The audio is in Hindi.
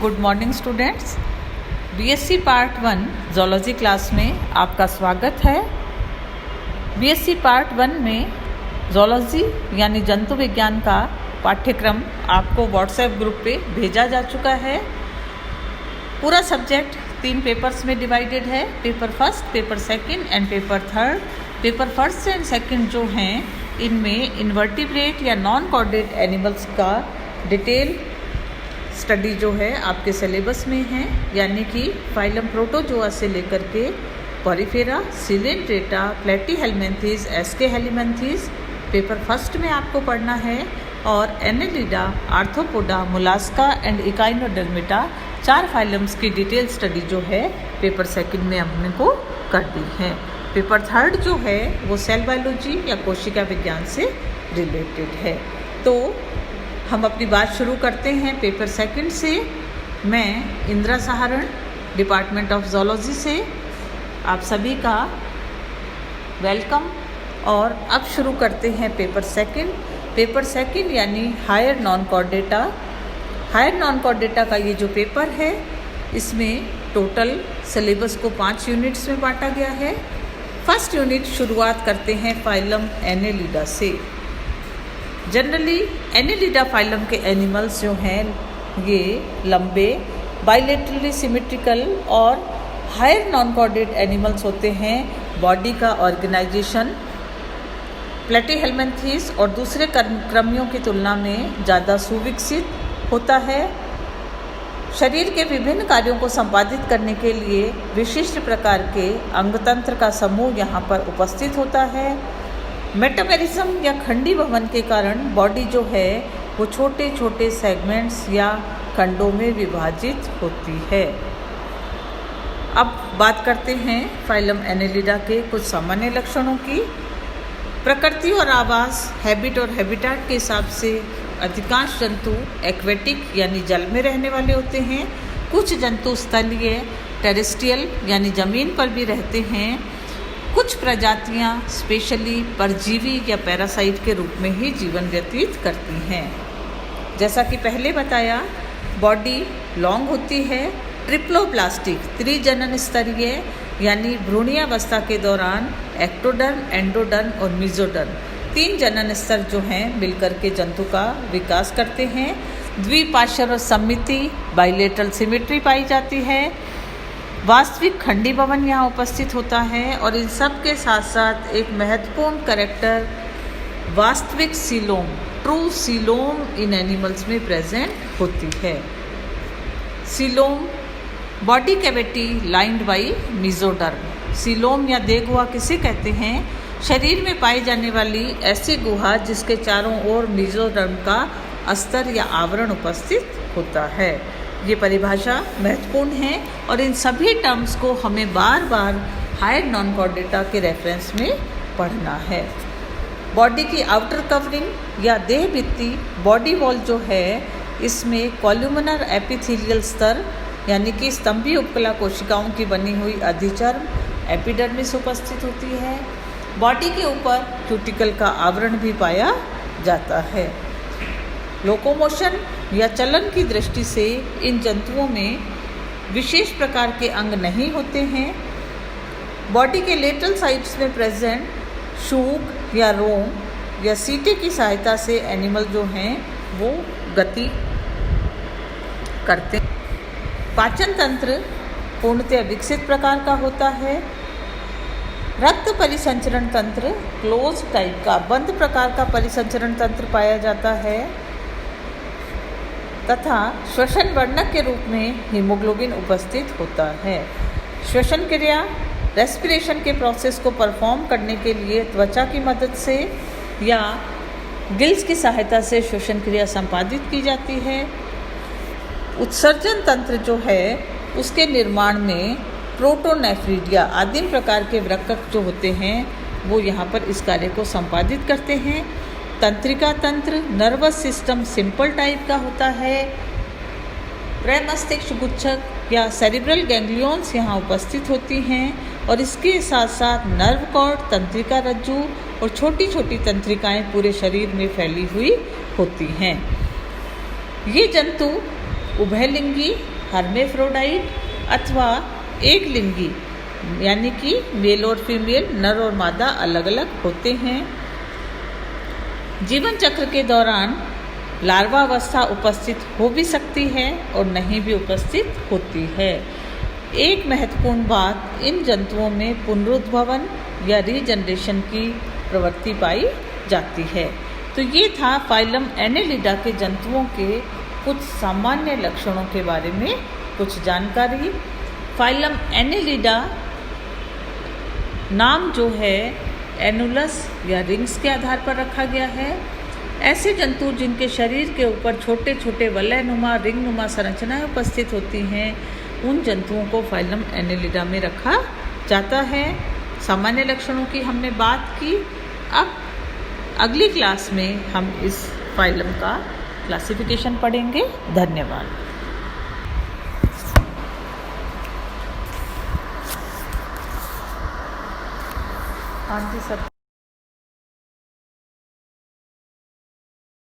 Good morning students. BSc part 1 zoology class में आपका स्वागत है। बीएससी पार्ट 1 में जूलॉजी यानी जंतु विज्ञान का पाठ्यक्रम आपको व्हाट्सएप ग्रुप पे भेजा जा चुका है। पूरा सब्जेक्ट 3 पेपर्स में डिवाइडेड है, paper first, paper second and paper third. Paper first and second जो हैं इनमें इन्वर्टिब्रेट या नॉन कॉर्डेट एनिमल्स का डिटेल स्टडी जो है आपके सिलेबस में है, यानी कि फाइलम प्रोटोजोआ से लेकर के porifera, coelenterata, platyhelminthes, aschelminthes paper first में आपको पढ़ना है। और annelida, arthropoda, mollusca and echinodermata 4 phylums की डिटेल स्टडी जो है पेपर सेकंड में हमने को कर दी है। पेपर थर्ड जो है वो सेल बायोलॉजी या कोशिका विज्ञान से रिलेटेड है। तो हम अपनी बात शुरू करते हैं पेपर सेकंड से। मैं Indira Saharan, department of zoology से आप सभी का वेलकम। और अब शुरू करते हैं पेपर सेकंड। पेपर सेकंड यानी higher non chordata. Higher non chordata का ये जो पेपर है इसमें टोटल सिलेबस को 5 यूनिट्स में बांटा गया है। फर्स्ट यूनिट शुरुआत करते हैं फाइलम एनेलिडा से। जनरली एनेलिडा फाइलम के एनिमल्स जो हैं ये लंबे, बाइलेटरली सिमेट्रिकल और हायर नॉन कॉर्डेट एनिमल्स होते हैं। बॉडी का ऑर्गेनाइजेशन प्लेटीहेल्मिन्थीज और दूसरे कृमियों की तुलना में ज़्यादा सुविकसित होता है। शरीर के विभिन्न कार्यों को संपादित करने के लिए विशिष्ट प्रकार के अंगतंत्र का समूह यहाँ पर उपस्थित होता है। मेटामेरिज्म या खंडी भवन के कारण बॉडी जो है वो छोटे छोटे सेगमेंट्स या खंडों में विभाजित होती है। अब बात करते हैं फाइलम एनेलिडा के कुछ सामान्य लक्षणों की। प्रकृति और आवास, हैबिट और हैबिटेट के हिसाब से अधिकांश जंतु एक्वेटिक यानी जल में रहने वाले होते हैं। कुछ जंतु स्थलीय टेरेस्ट्रियल यानी ज़मीन पर भी रहते हैं। कुछ प्रजातियां स्पेशली परजीवी या पैरासाइट के रूप में ही जीवन व्यतीत करती हैं। जैसा कि पहले बताया, बॉडी लॉन्ग होती है, ट्रिप्लोप्लास्टिक त्रिजनन स्तरीय यानी भ्रूणीयावस्था के दौरान एक्टोडर्म, एंडोडर्म और मेसोडर्म 3 जनन स्तर जो हैं मिलकर के जंतु का विकास करते हैं। द्विपार्श्व सममिति बाइलेटरल सिमेट्री पाई जाती है। वास्तविक खंडी भवन यहाँ उपस्थित होता है और इन सब के साथ साथ एक महत्वपूर्ण कैरेक्टर वास्तविक सीलोम, ट्रू सीलोम इन एनिमल्स में प्रेजेंट होती है। Coelom body cavity lined by mesoderm. Coelom या देह गुहा किसे कहते हैं? शरीर में पाई जाने वाली ऐसी गुहा जिसके चारों ओर मेसोडर्म का अस्तर या आवरण उपस्थित होता है। ये परिभाषा महत्वपूर्ण है और इन सभी टर्म्स को हमें बार बार हायर नॉन कॉर्डेटा के रेफरेंस में पढ़ना है। बॉडी की आउटर कवरिंग या देह भित्ति, बॉडी वॉल जो है इसमें कॉल्यूमिनर एपिथेलियल स्तर यानी कि स्तंभीय उपकला कोशिकाओं की बनी हुई अधिचर्म एपिडर्मिस उपस्थित होती है। बॉडी के ऊपर क्यूटिकल का आवरण भी पाया जाता है। लोकोमोशन या चलन की दृष्टि से इन जंतुओं में विशेष प्रकार के अंग नहीं होते हैं। बॉडी के लेटरल साइड्स में प्रेजेंट शूक या रोम या सीटे की सहायता से एनिमल जो हैं वो गति करते हैं। पाचन तंत्र पूर्णतः विकसित प्रकार का होता है। रक्त परिसंचरण तंत्र क्लोज टाइप का, बंद प्रकार का परिसंचरण तंत्र पाया जाता है तथा श्वसन वर्णक के रूप में हीमोग्लोबिन उपस्थित होता है। श्वसन क्रिया रेस्पिरेशन के प्रोसेस को परफॉर्म करने के लिए त्वचा की मदद से या गिल्स की सहायता से श्वसन क्रिया संपादित की जाती है। उत्सर्जन तंत्र जो है उसके निर्माण में प्रोटोनेफ्रिडिया आदिम प्रकार के वृक्क जो होते हैं वो यहाँ पर इस कार्य को संपादित करते हैं। तंत्रिका तंत्र नर्वस सिस्टम सिंपल टाइप का होता है। प्रमस्तिष्क गुच्छक या सेरिब्रल गैंग्लियंस यहाँ उपस्थित होती हैं और इसके साथ साथ नर्व कॉर्ड, तंत्रिका रज्जु और छोटी छोटी तंत्रिकाएं पूरे शरीर में फैली हुई होती हैं। ये जंतु उभयलिंगी हर्मेफ्रोडाइट अथवा एक लिंगी यानी कि मेल और फीमेल नर और मादा अलग अलग होते हैं। जीवन चक्र के दौरान लार्वा अवस्था उपस्थित हो भी सकती है और नहीं भी उपस्थित होती है। एक महत्वपूर्ण बात, इन जंतुओं में पुनरुद्भवन या रीजनरेशन की प्रवृत्ति पाई जाती है। तो ये था फाइलम एनेलिडा के जंतुओं के कुछ सामान्य लक्षणों के बारे में कुछ जानकारी। फाइलम एनेलिडा नाम जो है एनुलस या रिंग्स के आधार पर रखा गया है। ऐसे जंतु जिनके शरीर के ऊपर छोटे छोटे वलयनुमा रिंगनुमा संरचनाएं उपस्थित होती हैं, उन जंतुओं को फाइलम एनेलिडा में रखा जाता है। सामान्य लक्षणों की हमने बात की। अब अगली क्लास में हम इस फाइलम का क्लासिफिकेशन पढ़ेंगे। धन्यवाद। हाँ जी सर।